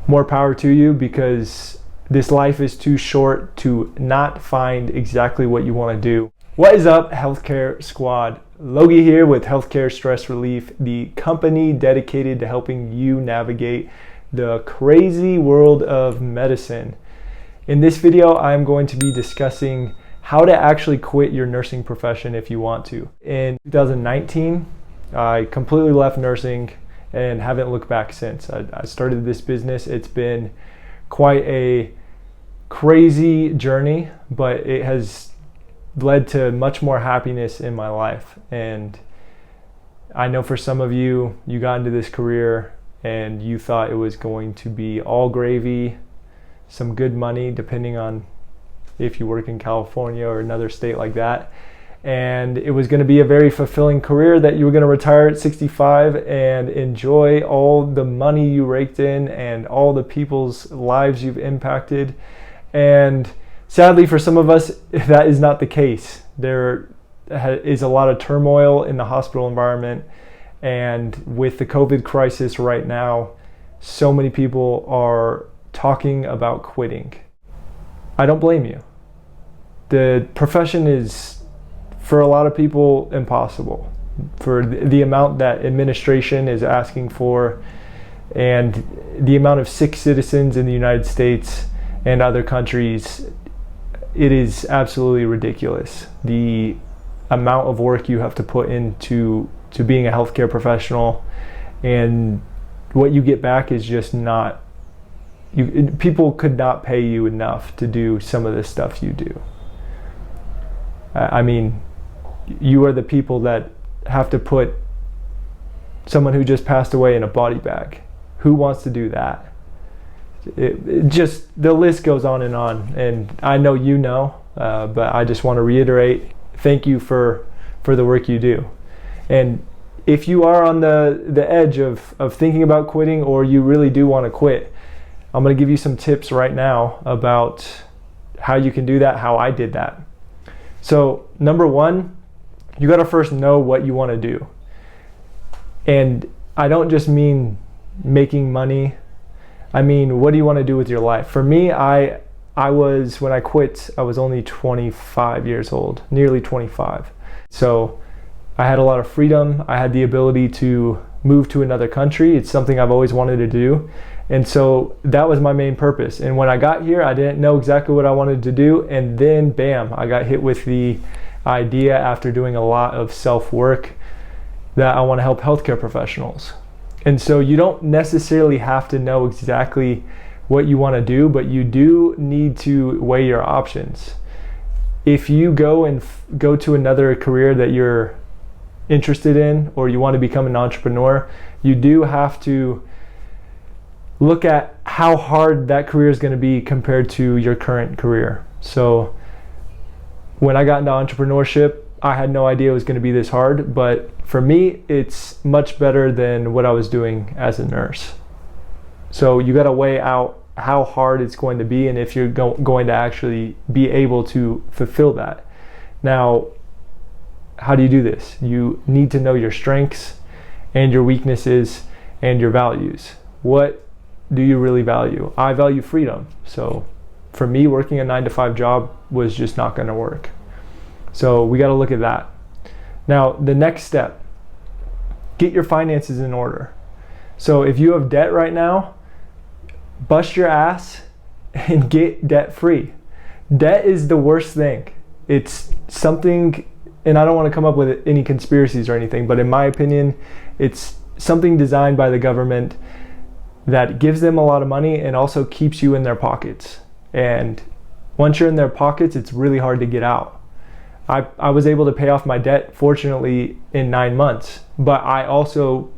more power to you, because this life is too short to not find exactly what you want to do. What is up, Healthcare Squad? Logie here with Healthcare Stress Relief, the company dedicated to helping you navigate the crazy world of medicine. In this video, I'm going to be discussing how to actually quit your nursing profession if you want to. In 2019, I completely left nursing and haven't looked back since. I started this business. It's been quite a crazy journey, but it has led to much more happiness in my life. And I know for some of you, you got into this career and you thought it was going to be all gravy, some good money, depending on if you work in California or another state like that. And it was going to be a very fulfilling career that you were going to retire at 65 and enjoy all the money you raked in and all the people's lives you've impacted. And sadly, for some of us, that is not the case. There is a lot of turmoil in the hospital environment. And with the COVID crisis right now, so many people are talking about quitting. I don't blame you. The profession is, for a lot of people, impossible. For the amount that administration is asking for and the amount of sick citizens in the United States and other countries, it is absolutely ridiculous. The amount of work you have to put into being a healthcare professional, and what you get back is just not, people could not pay you enough to do some of the stuff you do. I mean, you are the people that have to put someone who just passed away in a body bag. Who wants to do that? It just, the list goes on, and I know you know, but I just want to reiterate, thank you for the work you do. And if you are on the edge of thinking about quitting, or you really do want to quit, I'm going to give you some tips right now about how you can do that, how I did that. So number one, you got to first know what you want to do. And I don't just mean making money. I mean, what do you want to do with your life? For me, I was, when I quit, I was only 25 years old, nearly 25. So I had a lot of freedom. I had the ability to move to another country. It's something I've always wanted to do. And so that was my main purpose. And when I got here, I didn't know exactly what I wanted to do. And then bam, I got hit with the idea, after doing a lot of self-work, that I want to help healthcare professionals. And so you don't necessarily have to know exactly what you want to do, but you do need to weigh your options. If you go to another career that you're interested in, or you want to become an entrepreneur, you do have to look at how hard that career is going to be compared to your current career. So when I got into entrepreneurship, I had no idea it was going to be this hard, but for me, it's much better than what I was doing as a nurse. So you got to weigh out how hard it's going to be, and if you're going to actually be able to fulfill that. Now, how do you do this? You need to know your strengths and your weaknesses and your values. What do you really value? I value freedom. So for me, working a 9-to-5 job was just not going to work. So we got to look at that. Now, the next step, get your finances in order. So if you have debt right now, bust your ass and get debt free. Debt is the worst thing. It's something, and I don't want to come up with any conspiracies or anything, but in my opinion, it's something designed by the government that gives them a lot of money and also keeps you in their pockets. And once you're in their pockets, it's really hard to get out. I was able to pay off my debt, fortunately, in 9 months, but I also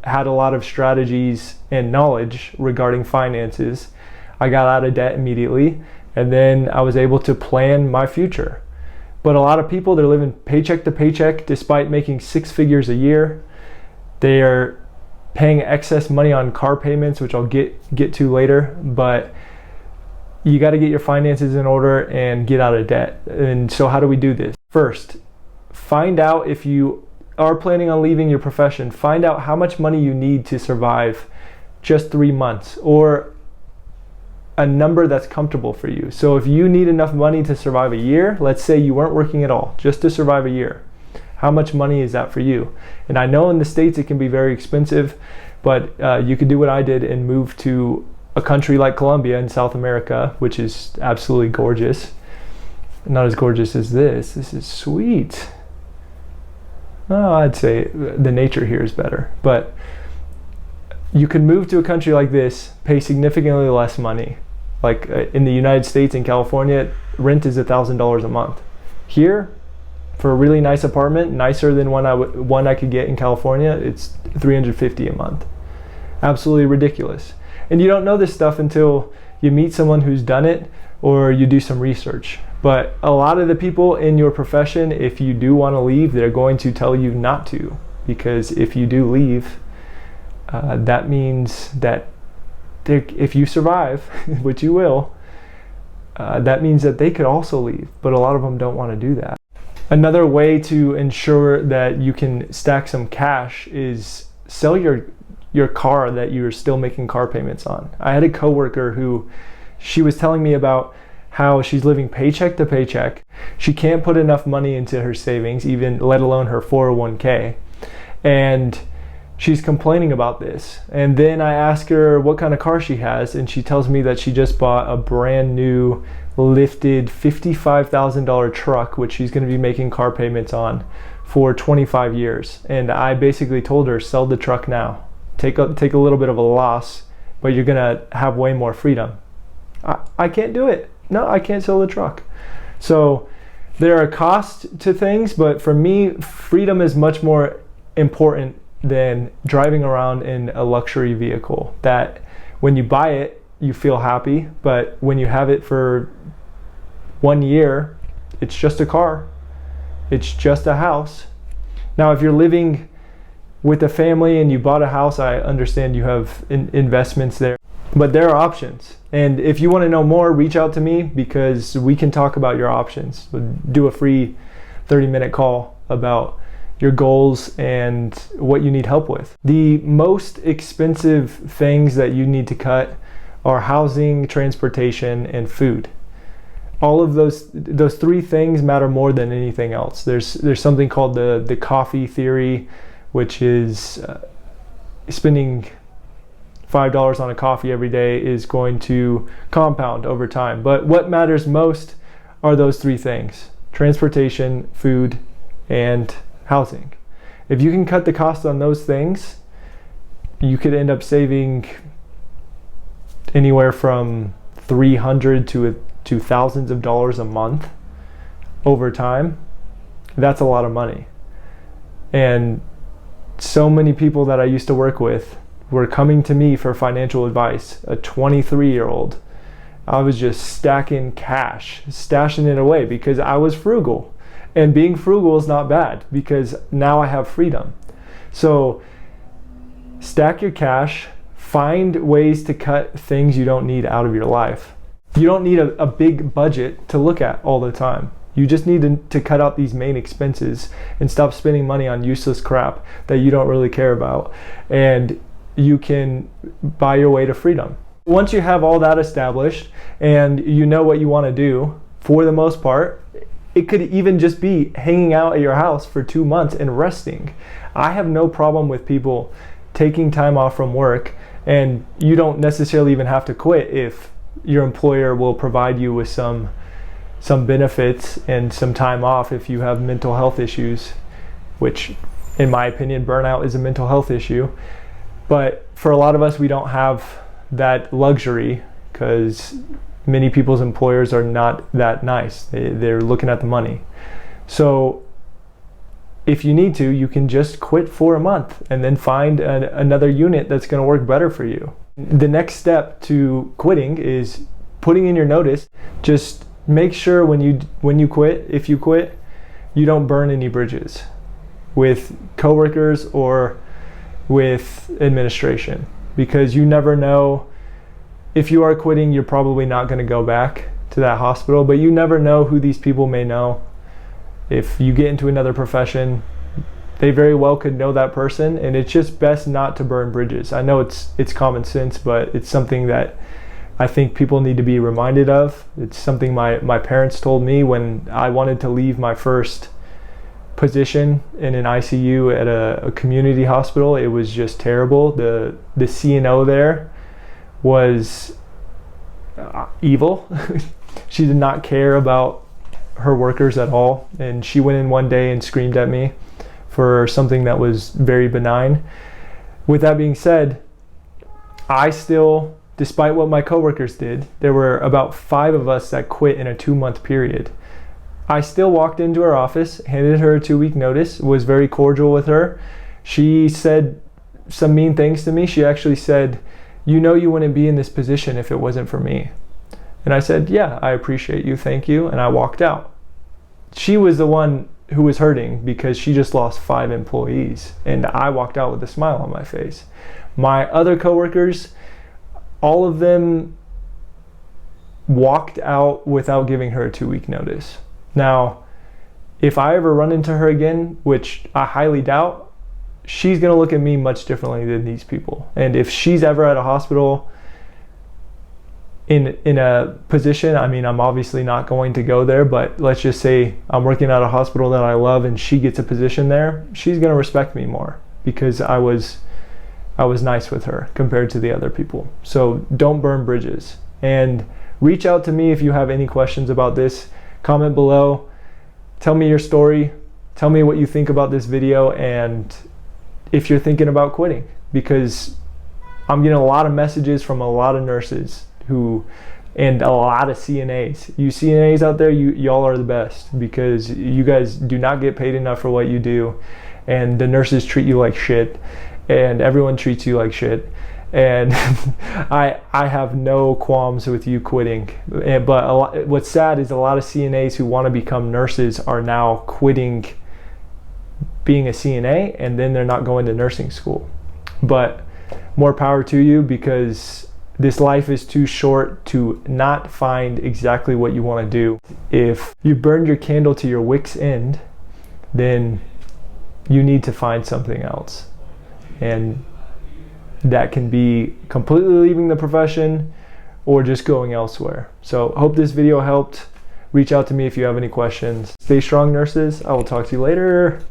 had a lot of strategies and knowledge regarding finances. I got out of debt immediately, and then I was able to plan my future. But a lot of people, they're living paycheck to paycheck despite making 6 figures a year. They are paying excess money on car payments, which I'll get to later, but you got to get your finances in order and get out of debt. And so how do we do this? First, find out, if you are planning on leaving your profession, find out how much money you need to survive just 3 months, or a number that's comfortable for you. So if you need enough money to survive a year, let's say you weren't working at all, just to survive a year, how much money is that for you? And I know in the States it can be very expensive, but you could do what I did and move to a country like Colombia in South America, which is absolutely gorgeous. Not as gorgeous as this. This is sweet. Oh, I'd say the nature here is better. But you can move to a country like this, pay significantly less money. Like in the United States, in California, rent is $1,000 a month. Here, for a really nice apartment, nicer than one I could get in California, it's $350 a month. Absolutely ridiculous. And you don't know this stuff until you meet someone who's done it or you do some research. But a lot of the people in your profession, if you do want to leave, they're going to tell you not to. Because if you do leave, that means that if you survive, which you will, that means that they could also leave. But a lot of them don't want to do that. Another way to ensure that you can stack some cash is sell your car that you're still making car payments on. I had a coworker who, she was telling me about how she's living paycheck to paycheck. She can't put enough money into her savings, even let alone her 401k. And she's complaining about this. And then I ask her what kind of car she has, and she tells me that she just bought a brand new lifted $55,000 truck, which she's going to be making car payments on for 25 years. And I basically told her, sell the truck now. Take a little bit of a loss, but you're going to have way more freedom. I can't do it. No, I can't sell the truck. So there are costs to things, but for me, freedom is much more important than driving around in a luxury vehicle that when you buy it, you feel happy, but when you have it for 1 year, it's just a car. It's just a house. Now, if you're living with a family and you bought a house, I understand you have investments there, but there are options. And if you want to know more, reach out to me because we can talk about your options. We'll do a free 30-minute call about your goals and what you need help with. The most expensive things that you need to cut are housing, transportation, and food. All of those three things matter more than anything else. There's something called the coffee theory, which is spending $5 on a coffee every day is going to compound over time. But what matters most are those three things: transportation, food, and housing. If you can cut the cost on those things, you could end up saving anywhere from $300 to thousands of dollars a month over time. That's a lot of money. And so many people that I used to work with were coming to me for financial advice. A 23-year-old, I was just stacking cash, stashing it away because I was frugal. And being frugal is not bad because now I have freedom. So stack your cash, find ways to cut things you don't need out of your life. You don't need a big budget to look at all the time. You just need to cut out these main expenses and stop spending money on useless crap that you don't really care about. And you can buy your way to freedom. Once you have all that established and you know what you want to do, for the most part, it could even just be hanging out at your house for 2 months and resting. I have no problem with people taking time off from work, and you don't necessarily even have to quit if your employer will provide you with some benefits and some time off if you have mental health issues, which in my opinion, burnout is a mental health issue. But for a lot of us, we don't have that luxury because many people's employers are not that nice. They're looking at the money. So if you need to, you can just quit for a month and then find another unit that's going to work better for you. The next step to quitting is putting in your notice. Just make sure when you quit, if you quit, you don't burn any bridges with coworkers or with administration, because you never know. If you are quitting, you're probably not going to go back to that hospital, but you never know who these people may know. If you get into another profession, they very well could know that person, and it's just best not to burn bridges. I know it's common sense, but it's something that I think people need to be reminded of. It's something my parents told me when I wanted to leave my first position in an ICU at a community hospital. It was just terrible. The CNO there was evil. She did not care about her workers at all, and she went in one day and screamed at me for something that was very benign. With that being said, I still, despite what my coworkers did, there were about 5 of us that quit in a 2-month period. I still walked into her office, handed her a 2-week notice, was very cordial with her. She said some mean things to me. She actually said, "You know you wouldn't be in this position if it wasn't for me." And I said, "Yeah, I appreciate you, thank you," and I walked out. She was the one who was hurting because she just lost 5 employees, and I walked out with a smile on my face. My other coworkers, all of them walked out without giving her a 2-week notice. Now, if I ever run into her again, which I highly doubt, she's gonna look at me much differently than these people. And if she's ever at a hospital in a position, I mean, I'm obviously not going to go there, but let's just say I'm working at a hospital that I love and she gets a position there, she's gonna respect me more because I was nice with her compared to the other people. So don't burn bridges, and reach out to me if you have any questions about this. Comment below, tell me your story, tell me what you think about this video, and if you're thinking about quitting, because I'm getting a lot of messages from a lot of nurses and a lot of CNAs. You CNAs out there, y'all are the best because you guys do not get paid enough for what you do, and the nurses treat you like shit, and everyone treats you like shit. And I have no qualms with you quitting. But what's sad is a lot of CNAs who want to become nurses are now quitting being a CNA, and then they're not going to nursing school. But more power to you, because this life is too short to not find exactly what you want to do. If you burned your candle to your wick's end, then you need to find something else. And that can be completely leaving the profession or just going elsewhere. So hope this video helped. Reach out to me if you have any questions. Stay strong, nurses. I will talk to you later.